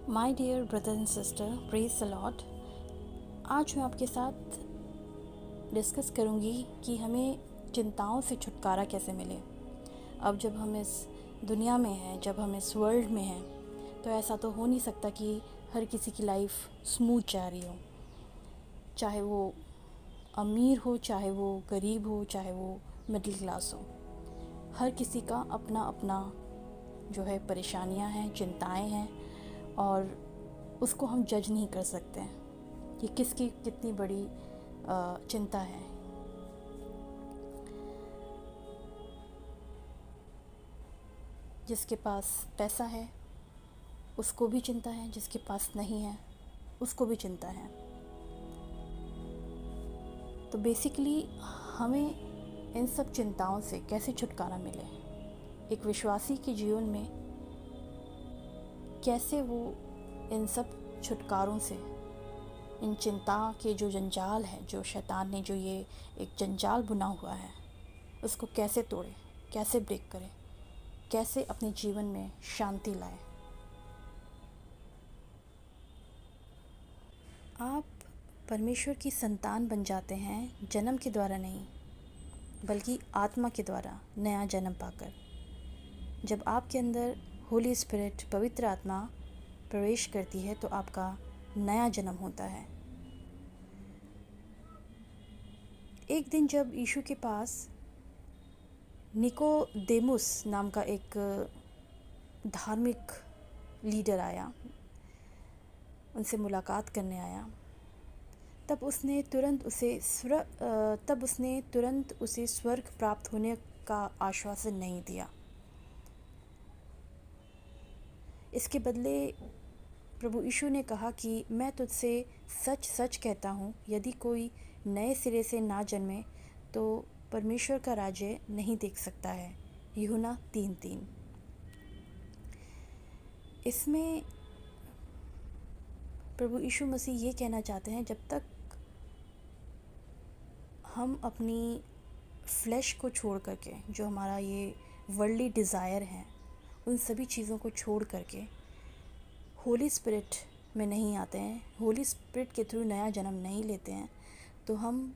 My dear brother and sister, praise the lord. आज मैं आपके साथ डिस्कस करूंगी कि हमें चिंताओं से छुटकारा कैसे मिले। अब जब हम इस दुनिया में हैं, जब हम इस वर्ल्ड में हैं, तो ऐसा तो हो नहीं सकता कि हर किसी की लाइफ स्मूथ जा रही हो। चाहे वो अमीर हो, चाहे वो गरीब हो, चाहे वो मिडिल क्लास हो, हर किसी का अपना अपना जो है परेशानियां हैं, चिंताएं हैं, और उसको हम जज नहीं कर सकते कि किसकी कितनी बड़ी चिंता है। जिसके पास पैसा है उसको भी चिंता है, जिसके पास नहीं है उसको भी चिंता है। तो बेसिकली हमें इन सब चिंताओं से कैसे छुटकारा मिले, एक विश्वासी के जीवन में कैसे वो इन सब छुटकारों से, इन चिंता के जो जंजाल है, जो शैतान ने जो ये एक जंजाल बुना हुआ है, उसको कैसे तोड़े, कैसे ब्रेक करे, कैसे अपने जीवन में शांति लाए। आप परमेश्वर की संतान बन जाते हैं जन्म के द्वारा नहीं, बल्कि आत्मा के द्वारा नया जन्म पाकर। जब आपके अंदर होली स्पिरिट, पवित्र आत्मा प्रवेश करती है तो आपका नया जन्म होता है। एक दिन जब यीशु के पास निकोदेमुस नाम का एक धार्मिक लीडर आया, उनसे मुलाकात करने आया, तब उसने तुरंत उसे स्वर्ग प्राप्त होने का आश्वासन नहीं दिया। इसके बदले प्रभु यीशु ने कहा कि मैं तुझसे सच सच कहता हूँ, यदि कोई नए सिरे से ना जन्मे तो परमेश्वर का राज्य नहीं देख सकता है। यूहन्ना 3:3। इसमें प्रभु यीशु मसीह ये कहना चाहते हैं, जब तक हम अपनी फ्लैश को छोड़ करके, जो हमारा ये वर्ल्डली डिज़ायर है, उन सभी चीज़ों को छोड़ करके होली स्पिरिट में नहीं आते हैं, होली स्पिरिट के थ्रू नया जन्म नहीं लेते हैं, तो हम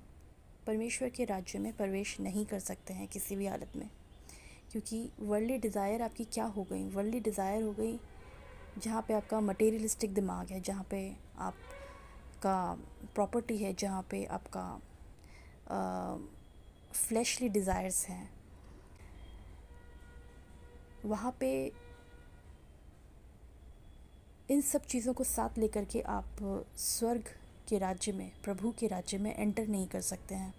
परमेश्वर के राज्य में प्रवेश नहीं कर सकते हैं किसी भी हालत में। क्योंकि वर्ल्डली डिज़ायर आपकी क्या हो गई? वर्ल्डली डिज़ायर हो गई जहाँ पे आपका मटेरियलिस्टिक दिमाग है, जहाँ पे आपका प्रॉपर्टी है, जहाँ पे आपका फ्लैशली डिज़ायर्स हैं। वहाँ पे इन सब चीज़ों को साथ लेकर के आप स्वर्ग के राज्य में, प्रभु के राज्य में एंटर नहीं कर सकते हैं।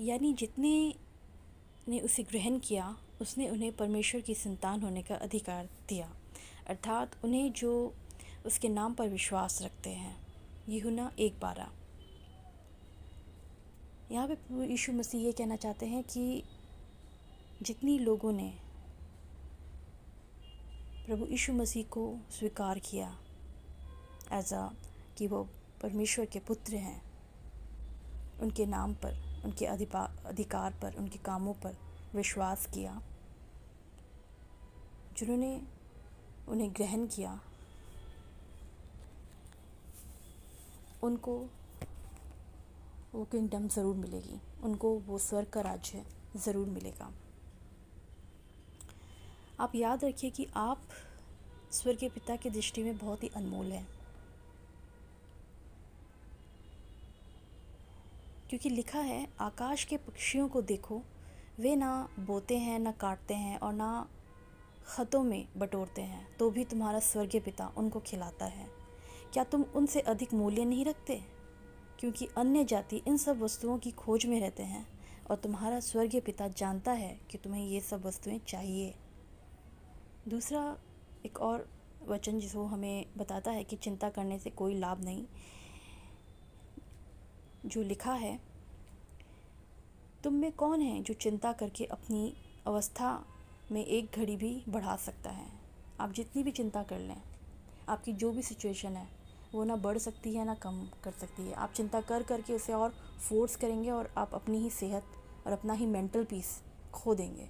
यानी जितने ने उसे ग्रहण किया, उसने उन्हें परमेश्वर की संतान होने का अधिकार दिया, अर्थात उन्हें जो उसके नाम पर विश्वास रखते हैं। यूहन्ना 1:12। यहाँ पे प्रभु यीशु मसीह ये कहना चाहते हैं कि जितनी लोगों ने प्रभु यीशु मसीह को स्वीकार किया कि वो परमेश्वर के पुत्र हैं, उनके नाम पर, उनके अधिकार पर, उनके कामों पर विश्वास किया, जिन्होंने उन्हें ग्रहण किया, उनको वो किंगडम ज़रूर मिलेगी, उनको वो स्वर्ग का राज्य ज़रूर मिलेगा। आप याद रखिए कि आप स्वर्गीय पिता की दृष्टि में बहुत ही अनमोल हैं, क्योंकि लिखा है, आकाश के पक्षियों को देखो, वे ना बोते हैं, ना काटते हैं, और ना खतों में बटोरते हैं, तो भी तुम्हारा स्वर्गीय पिता उनको खिलाता है। क्या तुम उनसे अधिक मूल्य नहीं रखते? क्योंकि अन्य जाति इन सब वस्तुओं की खोज में रहते हैं, और तुम्हारा स्वर्गीय पिता जानता है कि तुम्हें ये सब वस्तुएं चाहिए। दूसरा एक और वचन जिसको हमें बताता है कि चिंता करने से कोई लाभ नहीं, जो लिखा है, तुम में कौन है जो चिंता करके अपनी अवस्था में एक घड़ी भी बढ़ा सकता है? आप जितनी भी चिंता कर लें, आपकी जो भी सिचुएशन है, वो ना बढ़ सकती है ना कम कर सकती है। आप चिंता कर करके उसे और फोर्स करेंगे, और आप अपनी ही सेहत और अपना ही मेंटल पीस खो देंगे।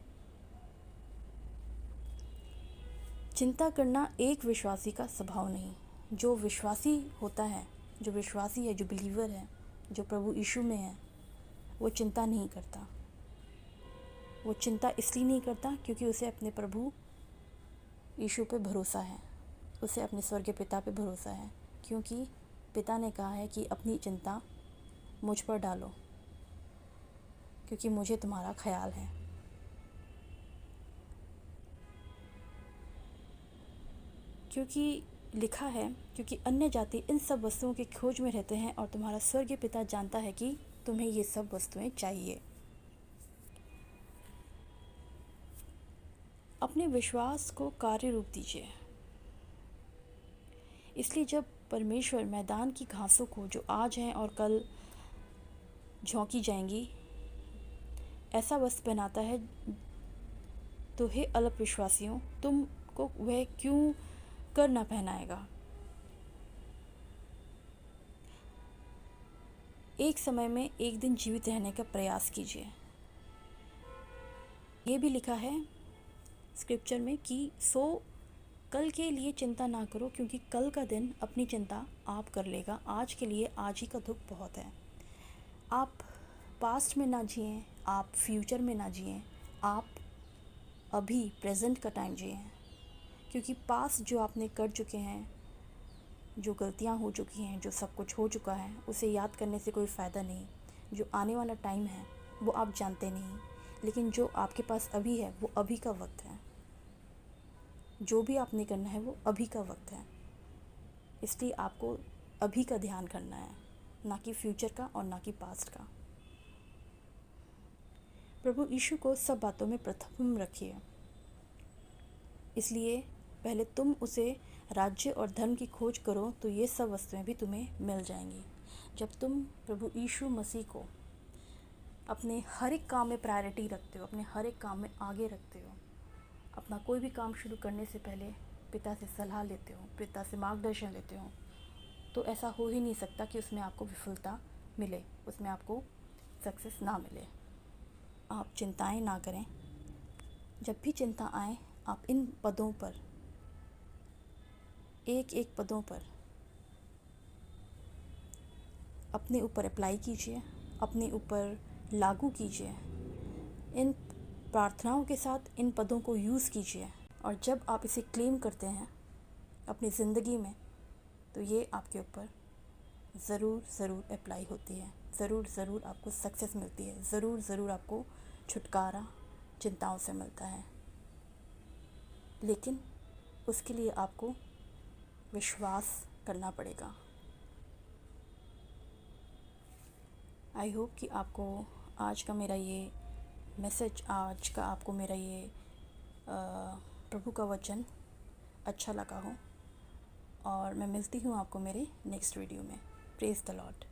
चिंता करना एक विश्वासी का स्वभाव नहीं। जो विश्वासी होता है, जो विश्वासी है, जो बिलीवर है, जो प्रभु यीशु में है, वो चिंता नहीं करता। वो चिंता इसलिए नहीं करता क्योंकि उसे अपने प्रभु यीशु पे भरोसा है, उसे अपने स्वर्गीय पिता पे भरोसा है, क्योंकि पिता ने कहा है कि अपनी चिंता मुझ पर डालो क्योंकि मुझे तुम्हारा ख्याल है। क्योंकि लिखा है, क्योंकि अन्य जाति इन सब वस्तुओं की खोज में रहते हैं और तुम्हारा स्वर्गीय पिता जानता है कि तुम्हें ये सब वस्तुएं चाहिए। अपने विश्वास को कार्य रूप दीजिए। इसलिए जब परमेश्वर मैदान की घासों को, जो आज हैं और कल झोंकी जाएंगी, ऐसा वस्त्र पहनाता है, तो हे अल्प विश्वासियों, तुमको वह क्यों कर ना पहनाएगा। एक समय में एक दिन जीवित रहने का प्रयास कीजिए। ये भी लिखा है स्क्रिप्चर में कि कल के लिए चिंता ना करो, क्योंकि कल का दिन अपनी चिंता आप कर लेगा। आज के लिए आज ही का दुख बहुत है। आप पास्ट में ना जिएं, आप फ्यूचर में ना जिएं, आप अभी प्रेजेंट का टाइम जिएं, क्योंकि पास्ट जो आपने कर चुके हैं, जो गलतियां हो चुकी हैं, जो सब कुछ हो चुका है, उसे याद करने से कोई फ़ायदा नहीं। जो आने वाला टाइम है वो आप जानते नहीं, लेकिन जो आपके पास अभी है वो अभी का वक्त है। जो भी आपने करना है वो अभी का वक्त है। इसलिए आपको अभी का ध्यान करना है, ना कि फ्यूचर का और ना कि पास्ट का। प्रभु यीशु को सब बातों में प्रथम रखिए। इसलिए पहले तुम उसे राज्य और धर्म की खोज करो तो ये सब वस्तुएं भी तुम्हें मिल जाएंगी। जब तुम प्रभु यीशु मसीह को अपने हर एक काम में प्रायोरिटी रखते हो, अपने हर एक काम में आगे रखते हो, अपना कोई भी काम शुरू करने से पहले पिता से सलाह लेते हो, पिता से मार्गदर्शन लेते हो, तो ऐसा हो ही नहीं सकता कि उसमें आपको विफलता मिले, उसमें आपको सक्सेस ना मिले। आप चिंताएं ना करें। जब भी चिंता आए, आप इन पदों पर, एक एक पदों पर अपने ऊपर अप्लाई कीजिए, अपने ऊपर लागू कीजिए। इन प्रार्थनाओं के साथ इन पदों को यूज़ कीजिए, और जब आप इसे क्लेम करते हैं अपनी ज़िंदगी में, तो ये आपके ऊपर ज़रूर अप्लाई होती है। ज़रूर आपको सक्सेस मिलती है। ज़रूर आपको छुटकारा चिंताओं से मिलता है। लेकिन उसके लिए आपको विश्वास करना पड़ेगा। आई होप कि आपको आज का मेरा ये मैसेज, आज का आपको मेरा ये प्रभु का वचन अच्छा लगा हो, और मैं मिलती हूँ आपको मेरे नेक्स्ट वीडियो में। Praise the Lord.